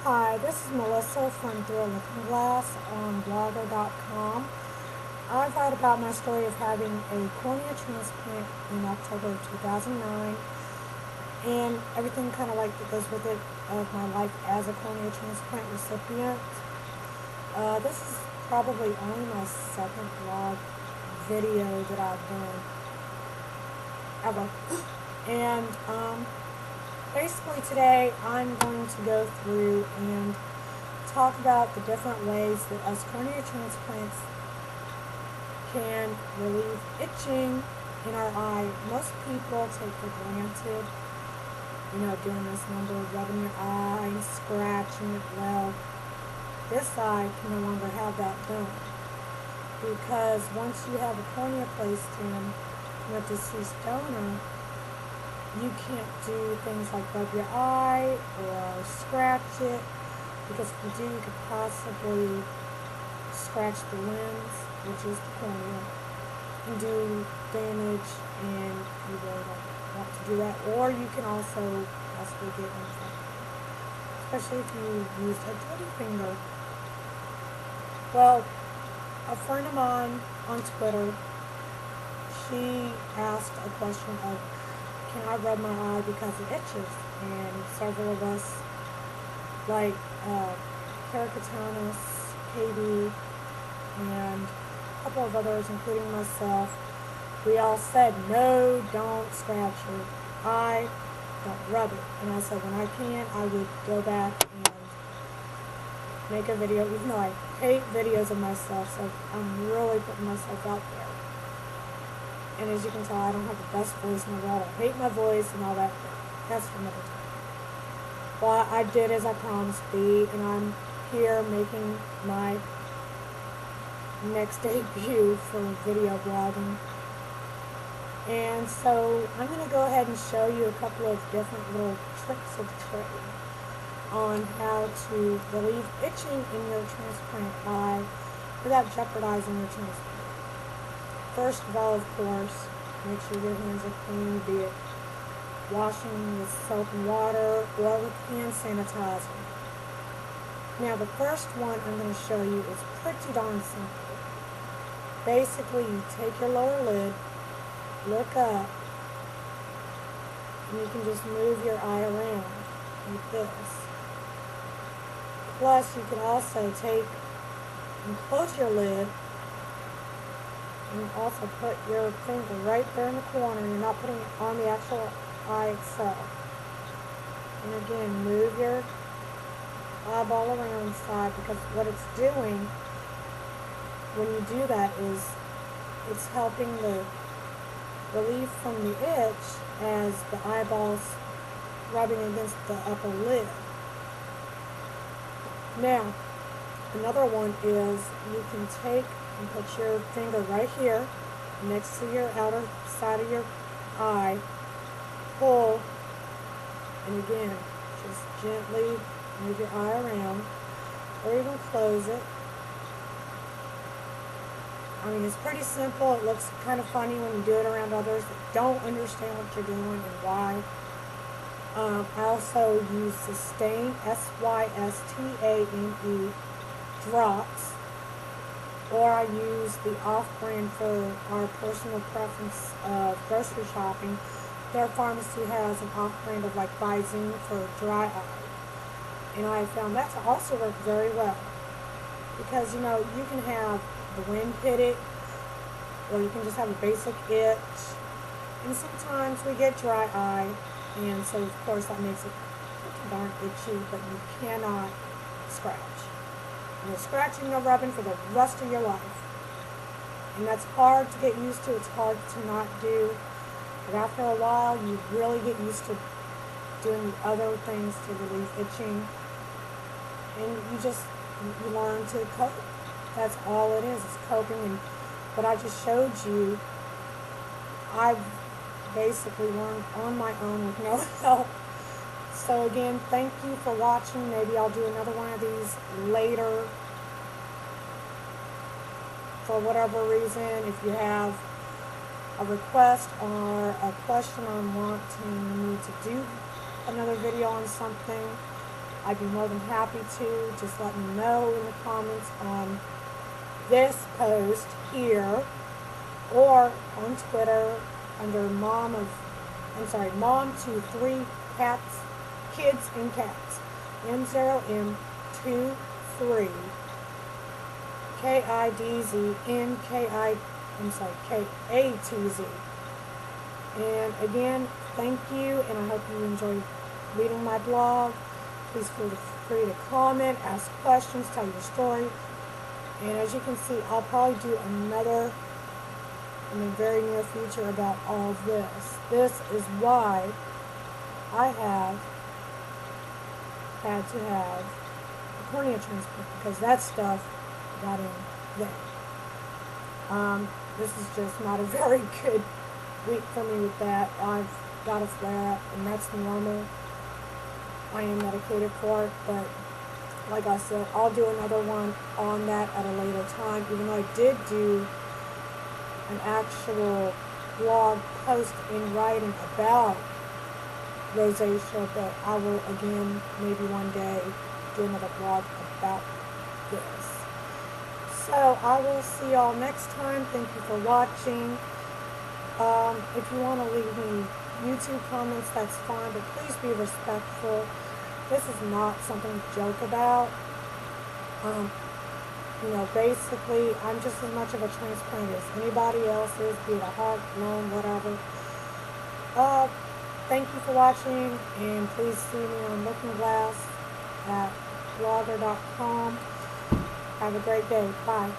Hi, this is Melissa from Through a Looking Glass on blogger.com. I write about my story of having a cornea transplant in October of 2009 and everything kind of like that goes with it of my life as a cornea transplant recipient. This is probably only my second blog video that I've done ever. And basically today I'm going to go through and talk about the different ways that us cornea transplants can relieve itching in our eye. Most people take for granted, doing this number of rubbing your eye and scratching it. Well, this eye can no longer have that done because once you have a cornea placed in from a deceased donor, you can't do things like rub your eye or scratch it, because if you do, you could possibly scratch the lens, which is the cornea, and do damage, and you really don't want to do that. Or you can also possibly get infected, especially if you used a dirty finger. Well, a friend of mine on Twitter, she asked a question of, can I rub my eye because it itches? And several of us, like Keratoconus, KB, and a couple of others, including myself, we all said, no, don't scratch your eye, don't rub it. And I said, when I can, I would go back and make a video, even though I hate videos of myself, so I'm really putting myself out there. And as you can tell, I don't have the best voice in the world. I hate my voice and all that. That's for another time. Well, I did as I promised be, and I'm here making my next debut for video blogging. And so I'm going to go ahead and show you a couple of different little tricks of the trade on how to relieve itching in your transplant eye without jeopardizing your transplant. First of all, of course, make sure your hands are clean, be it washing with soap and water or with hand sanitizer. Now, the first one I'm going to show you is pretty darn simple. Basically, you take your lower lid, look up, and you can just move your eye around like this. Plus, you can also take and close your lid and also put your finger right there in the corner. You're not putting it on the actual eye itself. And again, move your eyeball around the side, because what it's doing when you do that is it's helping the relief from the itch as the eyeball's rubbing against the upper lid. Now, another one is you can take and put your finger right here next to your outer side of your eye, pull, and again, just gently move your eye around, or even close it. I mean, it's pretty simple. It looks kind of funny when you do it around others that don't understand what you're doing and why. I also use Systane, Systane drops, or I use the off-brand for our personal preference of grocery shopping. Their pharmacy has an off-brand of like Visine for dry eye. And I found that to also work very well. Because, you can have the wind hit it, or you can just have a basic itch. And sometimes we get dry eye, and so of course that makes it pretty darn itchy, but you cannot scratch. You're scratching or rubbing for the rest of your life. And that's hard to get used to. It's hard to not do. But after a while, you really get used to doing other things to relieve itching. And you learn to cope. That's all it is coping. And what I just showed you, I've basically learned on my own with no help. So again, thank you for watching. Maybe I'll do another one of these later. For whatever reason, if you have a request or a question on wanting me to do another video on something, I'd be more than happy to. Just let me know in the comments on this post here or on Twitter under mom to 3 cats, kids and cats. M0M23 KATZ. And again, thank you, and I hope you enjoy reading my blog. Please feel free to comment, ask questions, tell your story. And as you can see, I'll probably do another in the very near future about all of this. This is why I have had to have a cornea transplant, because that stuff got in there. This is just not a very good week for me with that. I've got a flare-up, and that's normal. I am medicated for it, but like I said, I'll do another one on that at a later time, even though I did do an actual blog post in writing about rosacea, but I will again maybe one day do another blog about this. So I will see y'all next time. Thank you for watching. If you want to leave me YouTube comments, that's fine, but please be respectful. This is not something to joke about. Basically, I'm just as much of a transplant as anybody else is, be it a heart, lung, whatever. Thank you for watching, and please see me on Looking Glass at blogger.com. Have a great day. Bye.